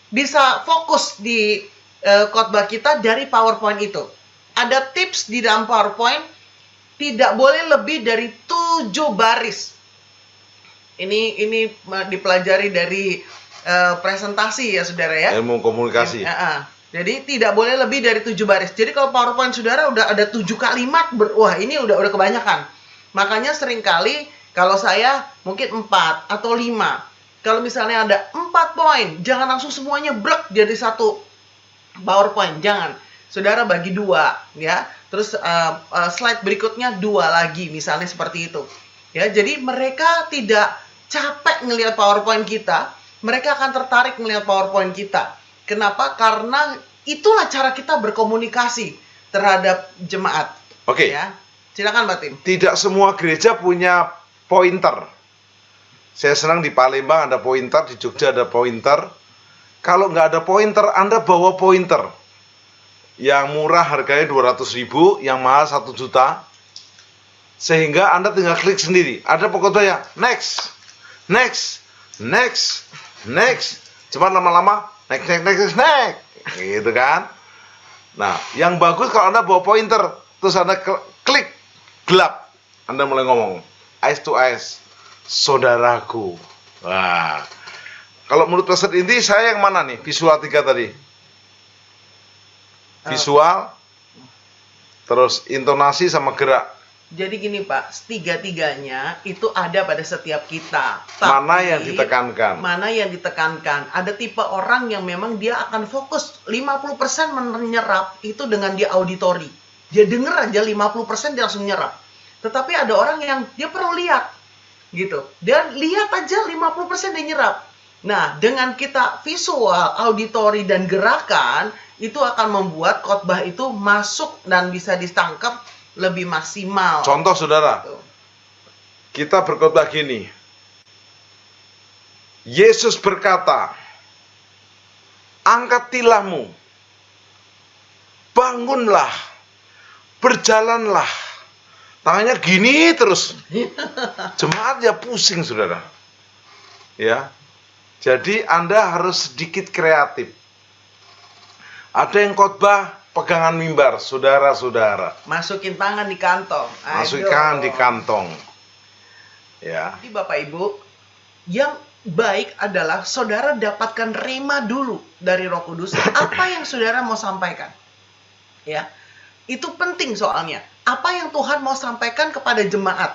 Speaker 4: bisa fokus di khotbah kita dari PowerPoint itu. Ada tips di dalam PowerPoint, tidak boleh lebih dari 7 baris. Ini dipelajari dari presentasi ya, saudara ya.
Speaker 1: Ilmu komunikasi.
Speaker 4: Jadi tidak boleh lebih dari 7 baris. Jadi kalau PowerPoint saudara udah ada 7 kalimat, wah ini udah kebanyakan. Makanya seringkali kalau saya mungkin 4 atau 5. Kalau misalnya ada 4 poin, jangan langsung semuanya brek jadi satu PowerPoint, jangan. Saudara bagi 2, ya. Terus slide berikutnya 2 lagi, misalnya seperti itu. Ya, jadi mereka tidak capek ngelihat PowerPoint kita, mereka akan tertarik melihat PowerPoint kita. Kenapa? Karena itulah cara kita berkomunikasi terhadap jemaat.
Speaker 1: Oke.
Speaker 4: Ya. Silakan Mbak Tim.
Speaker 1: Tidak semua gereja punya pointer. Saya senang di Palembang ada pointer, di Jogja ada pointer. Kalau nggak ada pointer, Anda bawa pointer. Yang murah harganya 200.000, yang mahal 1 juta. Sehingga Anda tinggal klik sendiri. Ada pokoknya yang next, next, next, next. Cuma lama-lama next, gitu kan. Nah, yang bagus kalau Anda bawa pointer, terus Anda klik, gelap, Anda mulai ngomong eyes to eyes, saudaraku. Wah, kalau menurut Pastor Inti, saya yang mana nih? Visual 3 tadi. Visual, terus intonasi sama gerak.
Speaker 4: Jadi gini Pak, 3-3-nya itu ada pada setiap kita.
Speaker 1: Mana yang ditekankan?
Speaker 4: Mana yang ditekankan? Ada tipe orang yang memang dia akan fokus 50% menyerap itu dengan dia auditori. Dia denger aja 50% dia langsung nyerap. Tetapi ada orang yang dia perlu lihat. Gitu. Dia lihat aja 50% dia nyerap. Nah, dengan kita visual, auditori, dan gerakan, itu akan membuat khotbah itu masuk dan bisa ditangkap lebih maksimal.
Speaker 1: Contoh saudara, kita berkhotbah gini. Yesus berkata, angkat tilahmu, bangunlah, berjalanlah. Tangannya gini terus. Jemaat ya pusing, saudara. Ya, jadi Anda harus sedikit kreatif. Ada yang khotbah pegangan mimbar, saudara-saudara.
Speaker 4: Masukin tangan di kantong.
Speaker 1: Masukkan di kantong. Ya.
Speaker 4: Jadi Bapak Ibu, yang baik adalah saudara dapatkan rema dulu dari Roh Kudus. Apa yang saudara mau sampaikan? Ya, itu penting soalnya. Apa yang Tuhan mau sampaikan kepada jemaat.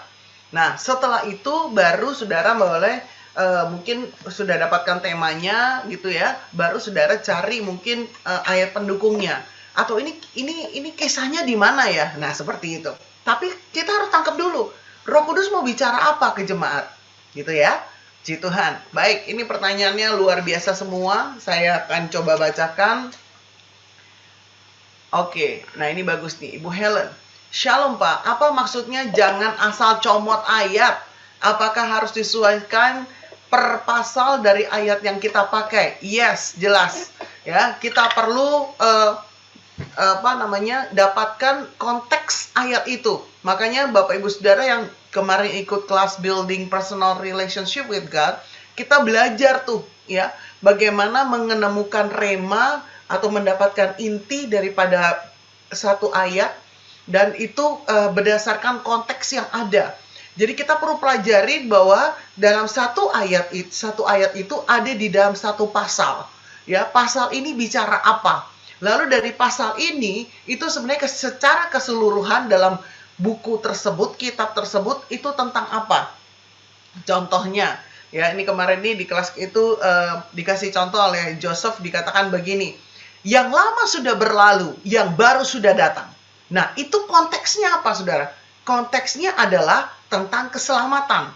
Speaker 4: Nah, setelah itu baru saudara boleh mungkin sudah dapatkan temanya gitu ya. Baru saudara cari mungkin ayat pendukungnya. Atau ini kisahnya di mana ya? Nah, seperti itu. Tapi kita harus tangkap dulu. Roh Kudus mau bicara apa ke jemaat? Gitu ya. Puji Tuhan. Baik, ini pertanyaannya luar biasa semua. Saya akan coba bacakan. Oke, nah ini bagus nih. Ibu Helen. Shalom Pak, apa maksudnya jangan asal comot ayat? Apakah harus disesuaikan per pasal dari ayat yang kita pakai? Yes, jelas. Ya, kita perlu dapatkan konteks ayat itu. Makanya Bapak Ibu Saudara yang kemarin ikut kelas building personal relationship with God, kita belajar tuh ya, bagaimana menemukan rema atau mendapatkan inti daripada satu ayat, dan itu berdasarkan konteks yang ada. Jadi kita perlu pelajari bahwa dalam satu ayat itu ada di dalam satu pasal. Ya, pasal ini bicara apa? Lalu dari pasal ini itu sebenarnya secara keseluruhan dalam buku tersebut, kitab tersebut itu tentang apa? Contohnya, ya ini kemarin nih di kelas itu dikasih contoh oleh Joseph, dikatakan begini. Yang lama sudah berlalu, yang baru sudah datang. Nah, itu konteksnya apa, saudara? Konteksnya adalah tentang keselamatan.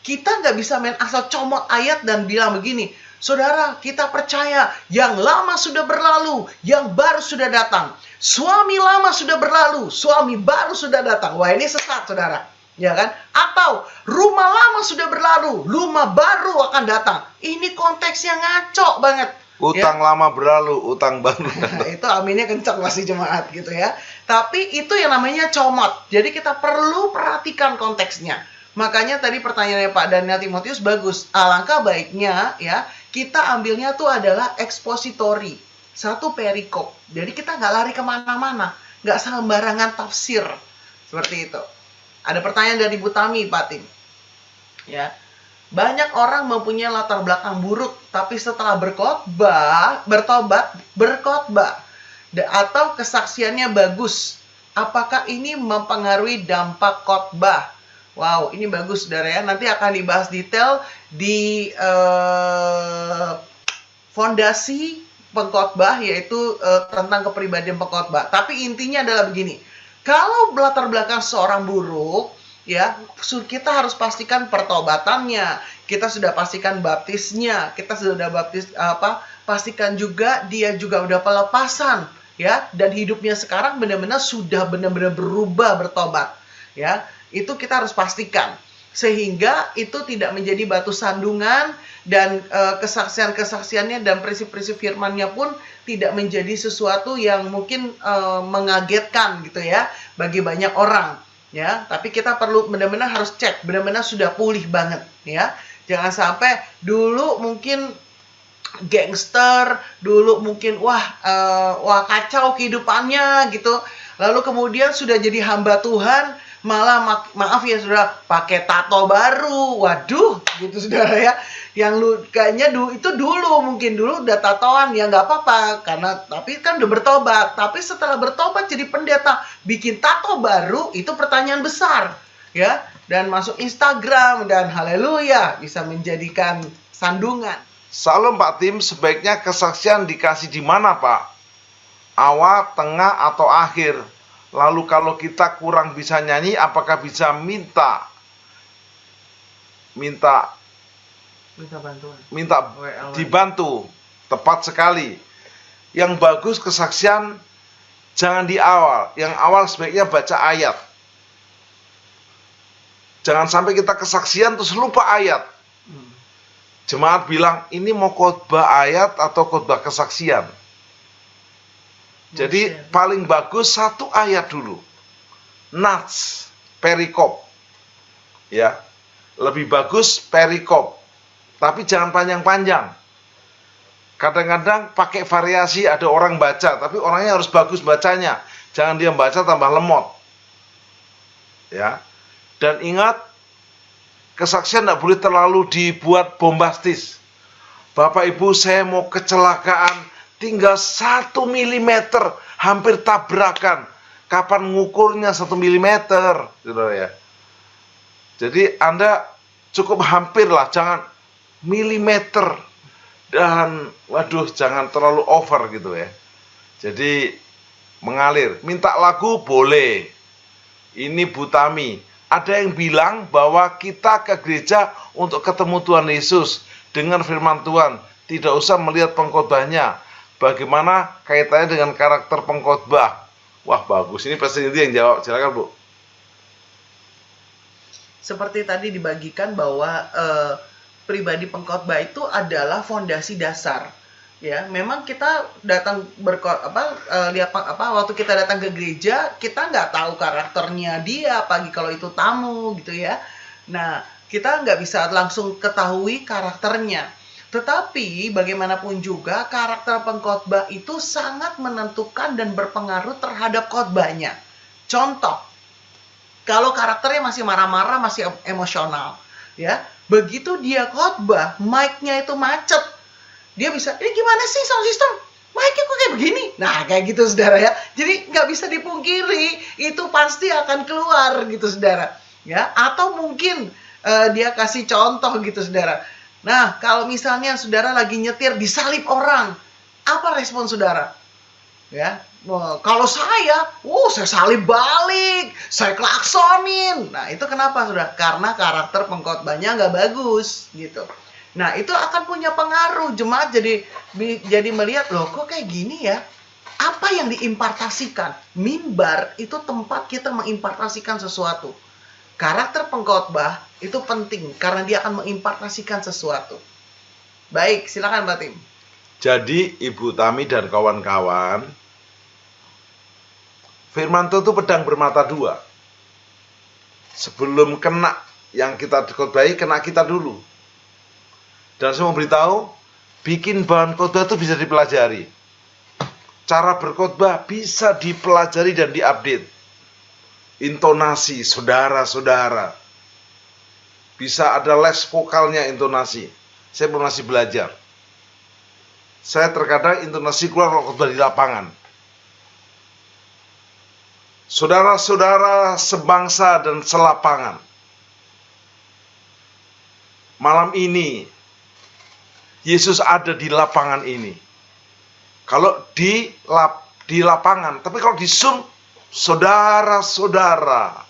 Speaker 4: Kita nggak bisa main asal comot ayat dan bilang begini, saudara, kita percaya yang lama sudah berlalu, yang baru sudah datang. Suami lama sudah berlalu, suami baru sudah datang. Wah, ini sesat, saudara. Ya kan? Atau rumah lama sudah berlalu, rumah baru akan datang. Ini konteksnya ngaco banget.
Speaker 1: Utang lama berlalu, utang baru.
Speaker 4: Itu aminnya kencang masih jemaat gitu ya. Tapi itu yang namanya comot. Jadi kita perlu perhatikan konteksnya. Makanya tadi pertanyaannya Pak Daniel Timotius bagus. Alangkah baiknya ya kita ambilnya tuh adalah ekspositori. Satu perikop. Jadi kita nggak lari kemana-mana. Nggak sembarangan tafsir. Seperti itu. Ada pertanyaan dari Bu Tami, Pak Tim. Ya. Banyak orang mempunyai latar belakang buruk, tapi setelah bertobat, atau kesaksiannya bagus. Apakah ini mempengaruhi dampak khotbah? Wow, ini bagus, saudara ya. Nanti akan dibahas detail di fondasi pengkhotbah, yaitu tentang kepribadian pengkhotbah. Tapi intinya adalah begini. Kalau latar belakang seorang buruk, ya, kita harus pastikan pertobatannya, kita sudah pastikan baptisnya, kita sudah pastikan juga dia juga udah pelepasan, ya, dan hidupnya sekarang benar-benar sudah benar-benar berubah, bertobat, ya, itu kita harus pastikan, sehingga itu tidak menjadi batu sandungan, dan kesaksian-kesaksiannya dan prinsip-prinsip firman-Nya pun tidak menjadi sesuatu yang mungkin mengagetkan gitu ya bagi banyak orang. Ya, tapi kita perlu benar-benar harus cek, benar-benar sudah pulih banget, ya. Jangan sampai dulu mungkin gangster, dulu mungkin wah kacau kehidupannya gitu. Lalu kemudian sudah jadi hamba Tuhan, malah maaf ya saudara, pakai tato baru. Waduh, gitu saudara ya. Yang kayaknya dulu mungkin dulu udah tatoan, ya nggak apa-apa karena tapi kan udah bertobat. Tapi setelah bertobat jadi pendeta bikin tato baru, itu pertanyaan besar ya, dan masuk Instagram dan haleluya bisa menjadikan sandungan.
Speaker 1: Salam Pak Tim, sebaiknya kesaksian dikasih di mana Pak? Awal, tengah, atau akhir? Lalu kalau kita kurang bisa nyanyi, apakah bisa minta
Speaker 4: bantuan,
Speaker 1: dibantu? Tepat sekali. Yang bagus kesaksian jangan di awal. Yang awal sebaiknya baca ayat. Jangan sampai kita kesaksian terus lupa ayat. Jemaat bilang, ini mau khotbah ayat atau khotbah kesaksian? Jadi paling bagus satu ayat dulu. Nats, perikop. Ya. Lebih bagus perikop. Tapi jangan panjang-panjang. Kadang-kadang pakai variasi, ada orang baca, tapi orangnya harus bagus bacanya. Jangan dia baca tambah lemot. Ya. Dan ingat, kesaksian tidak boleh terlalu dibuat bombastis. Bapak Ibu, saya mau kecelakaan, tinggal 1 milimeter, hampir tabrakan. Kapan ngukurnya 1 milimeter? Saudara ya. Jadi Anda cukup hampir lah, jangan milimeter. Dan waduh, jangan terlalu over gitu ya. Jadi mengalir. Minta lagu boleh. Ini Butami. Ada yang bilang bahwa kita ke gereja untuk ketemu Tuhan Yesus, dengar firman Tuhan, tidak usah melihat pengkhotbahnya. Bagaimana kaitannya dengan karakter pengkhotbah? Wah, bagus. Ini pasti itu yang jawab. Silakan, Bu.
Speaker 4: Seperti tadi dibagikan bahwa pribadi pengkhotbah itu adalah fondasi dasar. Ya, memang kita datang waktu kita datang ke gereja, kita nggak tahu karakternya dia, apalagi kalau itu tamu gitu ya. Nah, kita nggak bisa langsung ketahui karakternya. Tetapi bagaimanapun juga karakter pengkhotbah itu sangat menentukan dan berpengaruh terhadap khotbahnya. Contoh, kalau karakternya masih marah-marah, masih emosional, ya, begitu dia khotbah, mic-nya itu macet. Dia bisa, ini gimana sih sound system? Mic-nya kok kayak begini? Nah, kayak gitu saudara ya. Jadi nggak bisa dipungkiri, itu pasti akan keluar gitu saudara. Ya, atau mungkin dia kasih contoh gitu saudara. Nah, kalau misalnya saudara lagi nyetir disalip orang, apa respon saudara? Ya, kalau saya salib balik, saya klaksonin. Nah, itu kenapa saudara? Karena karakter pengkhotbahnya nggak bagus gitu. Nah, itu akan punya pengaruh. Jemaat jadi melihat, loh kok kayak gini ya? Apa yang diimpartasikan? Mimbar itu tempat kita mengimpartasikan sesuatu. Karakter pengkhotbah itu penting karena dia akan mengimpartasikan sesuatu. Baik, silakan Mbak Tim.
Speaker 1: Jadi Ibu Tami dan kawan-kawan, firman Tuhan itu pedang bermata dua. Sebelum kena yang kita khotbahi, kena kita dulu. Dan saya mau beritahu, bikin bahan khotbah itu bisa dipelajari. Cara berkhotbah bisa dipelajari dan diupdate. Intonasi, saudara-saudara. Bisa ada les vokalnya intonasi. Saya pun masih belajar. Saya terkadang intonasi keluar kalau khotbah di lapangan. Saudara-saudara sebangsa dan selapangan. Malam ini, Yesus ada di lapangan ini. Kalau di lapangan, tapi kalau di Zoom, saudara-saudara,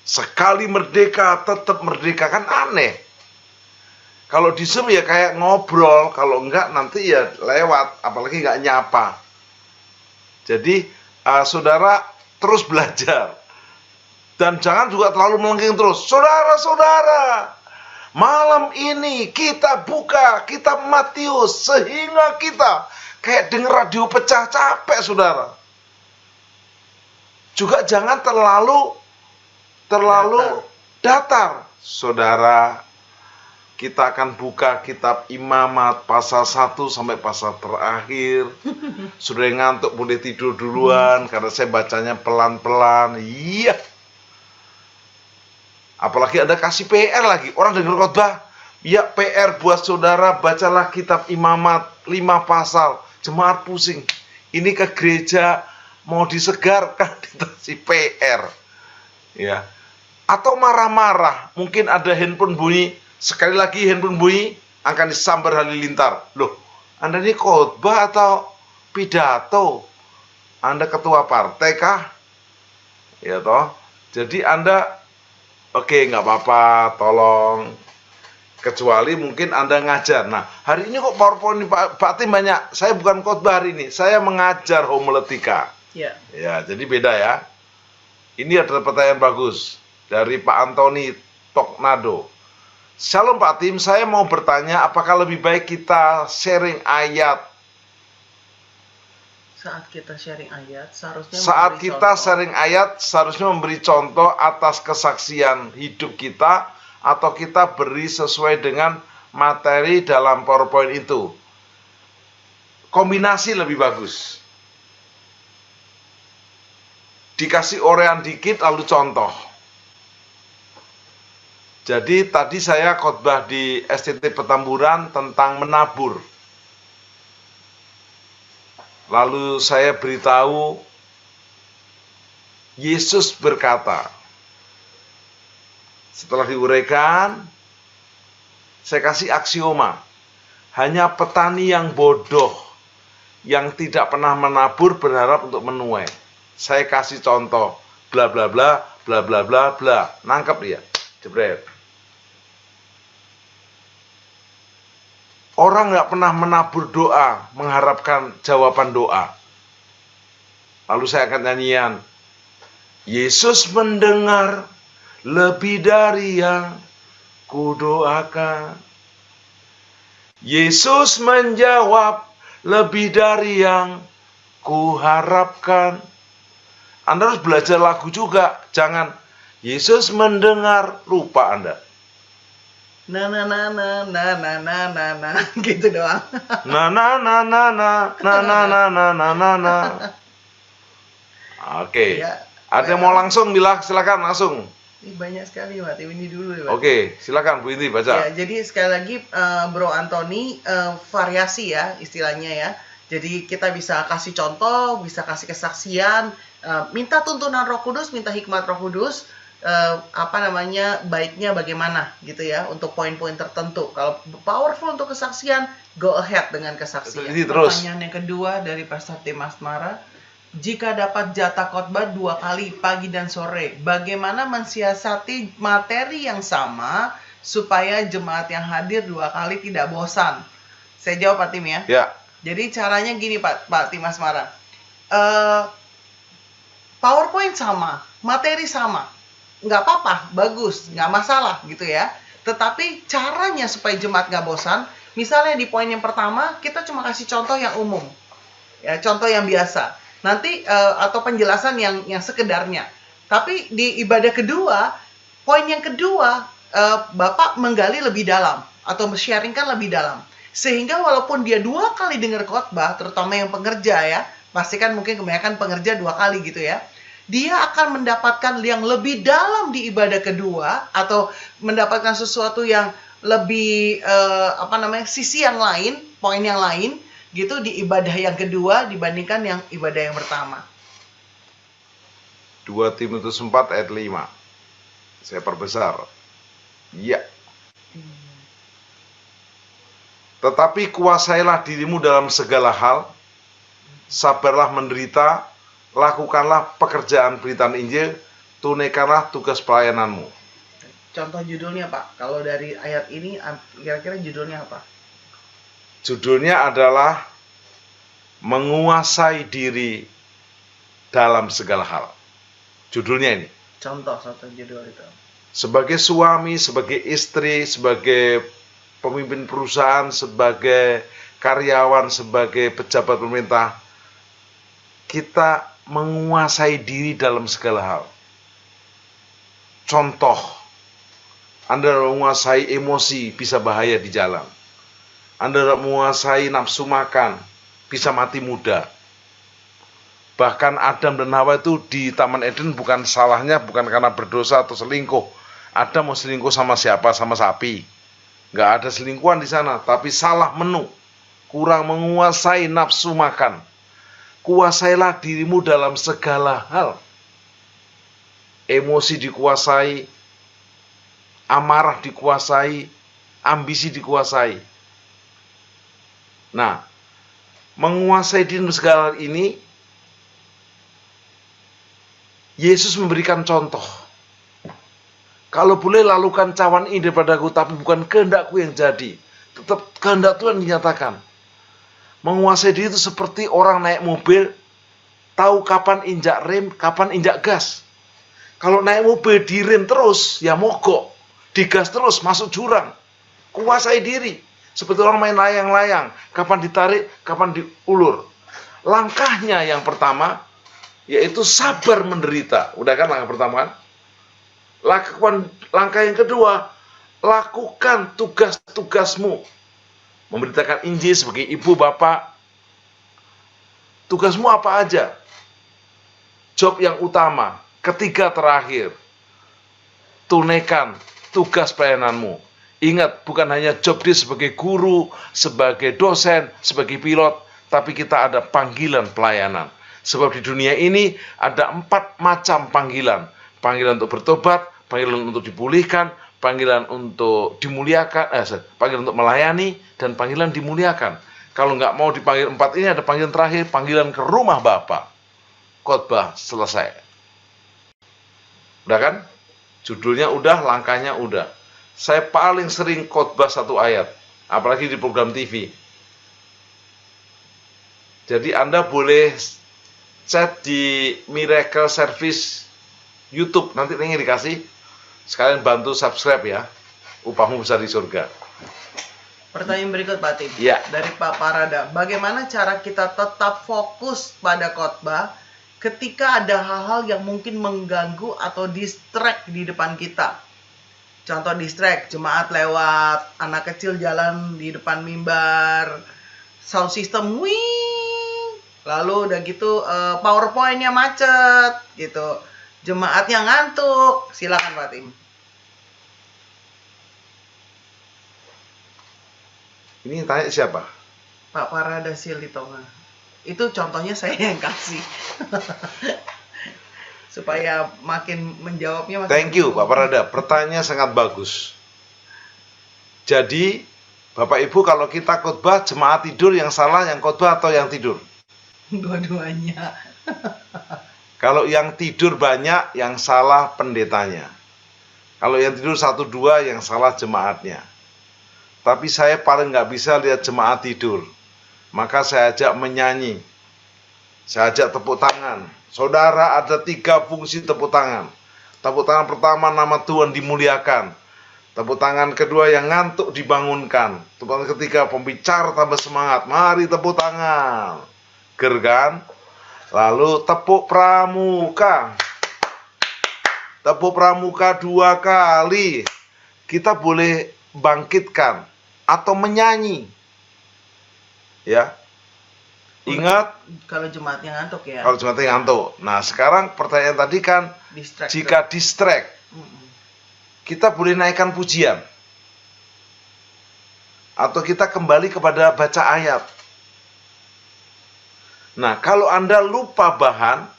Speaker 1: sekali merdeka tetap merdeka, kan aneh. Kalau di Zoom ya kayak ngobrol, kalau enggak nanti ya lewat, apalagi enggak nyapa. Jadi saudara terus belajar. Dan jangan juga terlalu melengking terus. Saudara-saudara, malam ini kita buka kitab Matius sehingga kita kayak denger radio pecah, capek saudara. Juga jangan terlalu datar. Saudara, kita akan buka kitab Imamat pasal 1 sampai pasal terakhir. Sudah ngantuk boleh tidur duluan karena saya bacanya pelan-pelan. Iya. Apalagi ada kasih PR lagi. Orang dengar khotbah, ya PR buat saudara, bacalah kitab Imamat 5 pasal. Jemaat pusing. Ini ke gereja mau disegarkan, dikasih PR. Ya. Atau marah-marah, mungkin ada handphone bunyi, sekali lagi handphone bunyi, akan disambar halilintar. Loh, Anda ini khotbah atau pidato? Anda ketua partai kah? Ya toh. Jadi Anda oke, nggak apa-apa, tolong. Kecuali mungkin Anda ngajar. Nah, hari ini kok PowerPoint Pak Tim banyak. Saya bukan khotbah hari ini, saya mengajar homiletika.
Speaker 4: Ya.
Speaker 1: Ya, jadi beda ya. Ini adalah pertanyaan bagus dari Pak Antoni Toknado. Shalom Pak Tim, saya mau bertanya apakah lebih baik kita sharing ayat
Speaker 4: Saat kita sharing ayat, seharusnya
Speaker 1: saat
Speaker 4: memberi
Speaker 1: kita
Speaker 4: contoh.
Speaker 1: sharing ayat seharusnya memberi contoh atas kesaksian hidup kita, atau kita beri sesuai dengan materi dalam PowerPoint itu. Kombinasi lebih bagus. Dikasih orean dikit lalu contoh. Jadi tadi saya khotbah di STT Petamburan tentang menabur. Lalu saya beritahu, Yesus berkata, setelah diuraikan, saya kasih aksioma, hanya petani yang bodoh, yang tidak pernah menabur berharap untuk menuai. Saya kasih contoh, bla bla bla, bla bla bla bla, nangkep dia, jebret. Orang nggak pernah menabur doa, mengharapkan jawaban doa. Lalu saya akan nyanyian, Yesus mendengar lebih dari yang kudoakan. Yesus menjawab lebih dari yang kuharapkan. Anda harus belajar lagu juga, jangan Yesus mendengar, lupa Anda.
Speaker 4: Na na na na na na na na na gitu doang.
Speaker 1: Na na na na na na na na na na na na. Oke.
Speaker 4: Ya,
Speaker 1: Ada yang mau langsung bilang, silakan langsung.
Speaker 4: ini banyak sekali Pak Tim, ini dulu ya Pak.
Speaker 1: Oke, silakan Bu Inti baca.
Speaker 4: Ya, jadi sekali lagi Bro Anthony, variasi ya istilahnya ya. Jadi kita bisa kasih contoh, bisa kasih kesaksian, minta tuntunan Roh Kudus, minta hikmat Roh Kudus, baiknya bagaimana gitu ya untuk poin-poin tertentu. Kalau powerful untuk kesaksian, go ahead dengan kesaksian.
Speaker 1: Ini terus.
Speaker 4: Pertanyaan yang kedua dari Pastor Tim Asmara, jika dapat jatah khotbah 2 kali pagi dan sore, bagaimana mensiasati materi yang sama supaya jemaat yang hadir 2 kali tidak bosan? Saya jawab Pak Tim ya.
Speaker 1: Ya.
Speaker 4: Jadi caranya gini Pak Tim Asmara. PowerPoint sama, materi sama. Nggak apa-apa, bagus, nggak masalah gitu ya. Tetapi caranya supaya jemaat nggak bosan, misalnya di poin yang pertama, kita cuma kasih contoh yang umum. Ya, contoh yang biasa. Nanti atau penjelasan yang sekedarnya. Tapi di ibadah kedua, poin yang kedua, Bapak menggali lebih dalam atau sharingkan lebih dalam. Sehingga walaupun dia 2 kali dengar khotbah, terutama yang pengerja ya, pastikan mungkin kebanyakan pengerja 2 kali gitu ya, dia akan mendapatkan yang lebih dalam di ibadah kedua atau mendapatkan sesuatu yang lebih sisi yang lain, poin yang lain gitu di ibadah yang kedua dibandingkan yang ibadah yang pertama.
Speaker 1: 2 Timotius 4 ayat 5. Saya perbesar. Ya. Tetapi kuasailah dirimu dalam segala hal, sabarlah menderita, lakukanlah pekerjaan pemberitaan Injil, tunaikanlah tugas pelayananmu.
Speaker 4: Contoh judulnya Pak, kalau dari ayat ini kira-kira judulnya apa?
Speaker 1: Judulnya adalah menguasai diri dalam segala hal. Judulnya ini.
Speaker 4: Contoh satu judul itu.
Speaker 1: Sebagai suami, sebagai istri, sebagai pemimpin perusahaan, sebagai karyawan, sebagai pejabat pemerintah, kita menguasai diri dalam segala hal. Contoh, Anda menguasai emosi, bisa bahaya di jalan. Anda menguasai nafsu makan, bisa mati muda. Bahkan Adam dan Hawa itu di Taman Eden bukan salahnya, bukan karena berdosa atau selingkuh. Adam mau selingkuh sama siapa? Sama sapi. Nggak ada selingkuhan di sana, tapi salah menu. Kurang menguasai nafsu makan. Kuasailah dirimu dalam segala hal. Emosi dikuasai, amarah dikuasai, ambisi dikuasai. Nah, menguasai diri dalam segala hal ini, Yesus memberikan contoh. Kalau boleh lalukan cawan ini daripadaku, tapi bukan kehendakku yang jadi, tetap kehendak Tuhan dinyatakan. Menguasai diri itu seperti orang naik mobil, tahu kapan injak rem, kapan injak gas. Kalau naik mobil direm terus, ya mogok. digas terus, masuk jurang. Kuasai diri. Seperti orang main layang-layang, kapan ditarik, kapan diulur. Langkahnya yang pertama, yaitu sabar menderita. Udah kan langkah pertama kan? Langkah yang kedua, lakukan tugas-tugasmu. Memberitakan Injil sebagai ibu bapak. Tugasmu apa aja? Job yang utama. Ketiga terakhir, tunaikan tugas pelayananmu. Ingat, bukan hanya job dia sebagai guru, sebagai dosen, sebagai pilot, tapi kita ada panggilan pelayanan. Sebab di dunia ini ada 4 macam panggilan. Panggilan untuk bertobat, panggilan untuk dipulihkan, panggilan untuk dimuliakan, panggilan untuk melayani, dan panggilan dimuliakan. Kalau nggak mau dipanggil 4 ini, ada panggilan terakhir, panggilan ke rumah Bapa. Khotbah selesai. Udah kan? Judulnya udah, langkahnya udah. Saya paling sering khotbah 1 ayat, apalagi di program TV. Jadi Anda boleh chat di Miracle Service YouTube, nanti linknya dikasih. Sekalian bantu subscribe ya, upahmu besar di surga.
Speaker 4: Pertanyaan berikut Pak Tim,
Speaker 1: Ya.
Speaker 4: dari Pak Parada. Bagaimana cara kita tetap fokus pada khotbah ketika ada hal-hal yang mungkin mengganggu atau distract di depan kita? Contoh distract, jemaat lewat, anak kecil jalan di depan mimbar, sound system wing, lalu udah gitu PowerPoint-nya macet gitu, jemaatnya ngantuk. Silakan Pak Tim.
Speaker 1: Ini tanya siapa?
Speaker 4: Pak Parada Silitonga. Itu contohnya saya yang kasih. Supaya makin menjawabnya makin.
Speaker 1: Thank you Pak Parada, pertanyaannya sangat bagus. Jadi Bapak Ibu, kalau kita khotbah, jemaat tidur yang salah, yang khotbah atau yang tidur?
Speaker 4: Dua-duanya.
Speaker 1: Kalau yang tidur banyak, yang salah pendetanya. Kalau yang tidur 1-2, yang salah jemaatnya. Tapi saya paling nggak bisa lihat jemaat tidur. Maka saya ajak menyanyi. Saya ajak tepuk tangan. Saudara, ada 3 fungsi tepuk tangan. Tepuk tangan pertama, nama Tuhan dimuliakan. Tepuk tangan kedua, yang ngantuk dibangunkan. Tepuk tangan ketiga, pembicara tambah semangat. Mari tepuk tangan. Ger kan? Lalu tepuk pramuka. Tepuk pramuka 2 kali. Kita boleh bangkitkan atau menyanyi. Ya. Ingat,
Speaker 4: Kalau jemaatnya ngantuk ya.
Speaker 1: kalau jemaatnya ngantuk. Nah, sekarang pertanyaan tadi kan,
Speaker 4: Distract.
Speaker 1: jika distract, kita boleh naikkan pujian. Atau kita kembali kepada baca ayat. Nah, kalau Anda lupa bahan,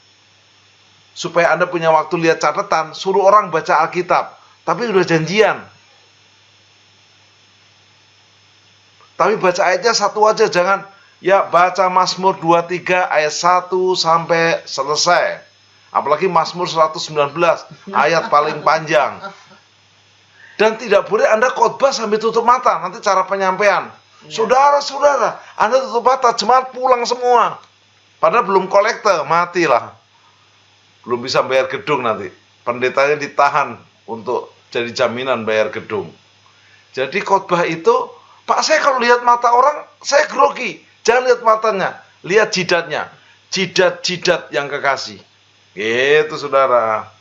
Speaker 1: supaya Anda punya waktu lihat catatan, suruh orang baca Alkitab. Tapi udah janjian. Tapi baca ayatnya 1 aja, jangan ya baca Mazmur 23 ayat 1 sampai selesai. Apalagi Mazmur 119 ayat paling panjang. Dan tidak boleh Anda khotbah sambil tutup mata. Nanti cara penyampaian. Saudara-saudara, Anda tutup mata, jemaat pulang semua. Padahal belum kolekte, matilah. Belum bisa bayar gedung nanti. Pendetanya ditahan untuk jadi jaminan bayar gedung. Jadi khotbah itu, Pak, saya kalau lihat mata orang, saya grogi. Jangan lihat matanya, lihat jidatnya. Jidat-jidat yang kekasih. Gitu, saudara.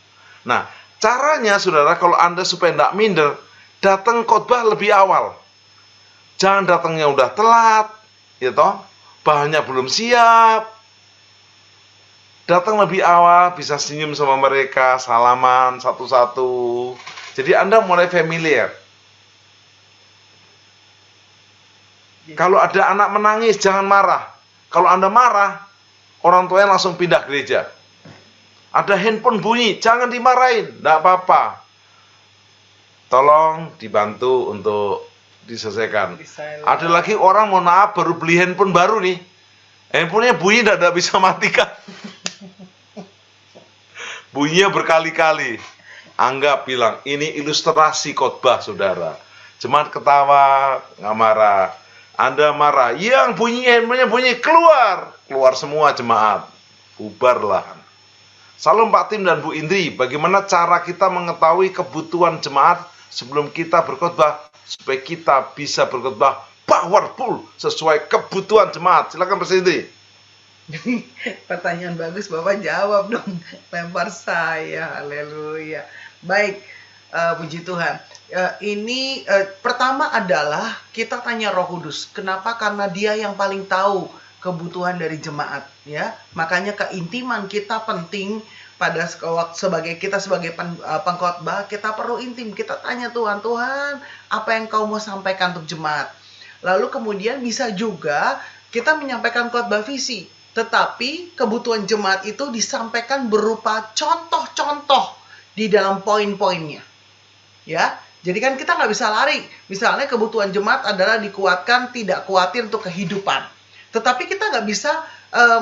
Speaker 1: Nah, caranya, saudara, kalau Anda supaya tidak minder, datang khotbah lebih awal. Jangan datangnya udah telat, ya toh, bahannya belum siap. Datang lebih awal, bisa senyum sama mereka, salaman satu-satu. Jadi Anda mulai familiar. Kalau ada anak menangis, jangan marah. Kalau Anda marah, orang tuanya langsung pindah gereja. Ada handphone bunyi, jangan dimarahin, tidak apa-apa. Tolong dibantu untuk diselesaikan. Ada lagi orang, mohon maaf, baru beli handphone baru nih. Handphonenya bunyi, tidak bisa matikan. Bunyinya berkali-kali. Anggap bilang, ini ilustrasi khotbah, saudara. Jemaat ketawa, nggak marah. Anda marah, yang bunyi handphonenya bunyi, keluar. Keluar semua jemaat. Bubarlah. Salam Pak Tim dan Bu Indri, bagaimana cara kita mengetahui kebutuhan jemaat sebelum kita berkhotbah, supaya kita bisa berkhotbah powerful sesuai kebutuhan jemaat. Silakan Pak Siti.
Speaker 4: Pertanyaan bagus, Bapak jawab dong. Lempar saya, haleluya. Baik, puji Tuhan. Pertama adalah kita tanya Roh Kudus. Kenapa? Karena Dia yang paling tahu kebutuhan dari jemaat, ya. Makanya keintiman kita penting pada sebagai pengkhotbah, kita perlu intim. Kita tanya Tuhan, apa yang Kau mau sampaikan untuk jemaat? Lalu kemudian bisa juga kita menyampaikan khotbah visi, tetapi kebutuhan jemaat itu disampaikan berupa contoh-contoh di dalam poin-poinnya. Ya, jadi kan kita nggak bisa lari. Misalnya kebutuhan jemaat adalah dikuatkan, tidak khawatir untuk kehidupan. Tetapi kita nggak bisa,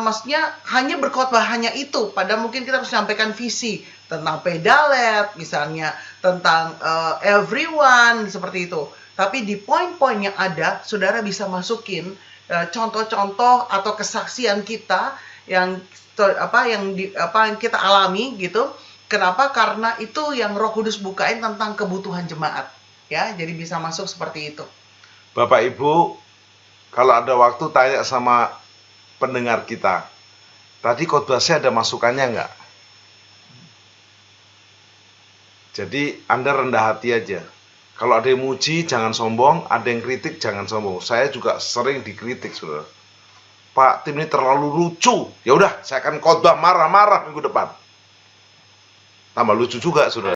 Speaker 4: maksudnya hanya berkhotbah hanya itu. Padahal mungkin kita harus menyampaikan visi tentang pedalet, misalnya tentang everyone, seperti itu. Tapi di poin-poin yang ada, saudara bisa masukin contoh-contoh atau kesaksian kita yang kita alami gitu. Kenapa? Karena itu yang Roh Kudus bukain tentang kebutuhan jemaat. Ya, jadi bisa masuk seperti itu.
Speaker 1: Bapak Ibu, kalau ada waktu tanya sama pendengar kita, tadi khotbah saya ada masukannya enggak? Jadi Anda rendah hati aja. Kalau ada yang muji, jangan sombong. Ada yang kritik, jangan sombong. Saya juga sering dikritik, saudara. Pak, tim ini terlalu lucu. Ya udah, saya akan khotbah marah-marah minggu depan. Tambah lucu juga, saudara.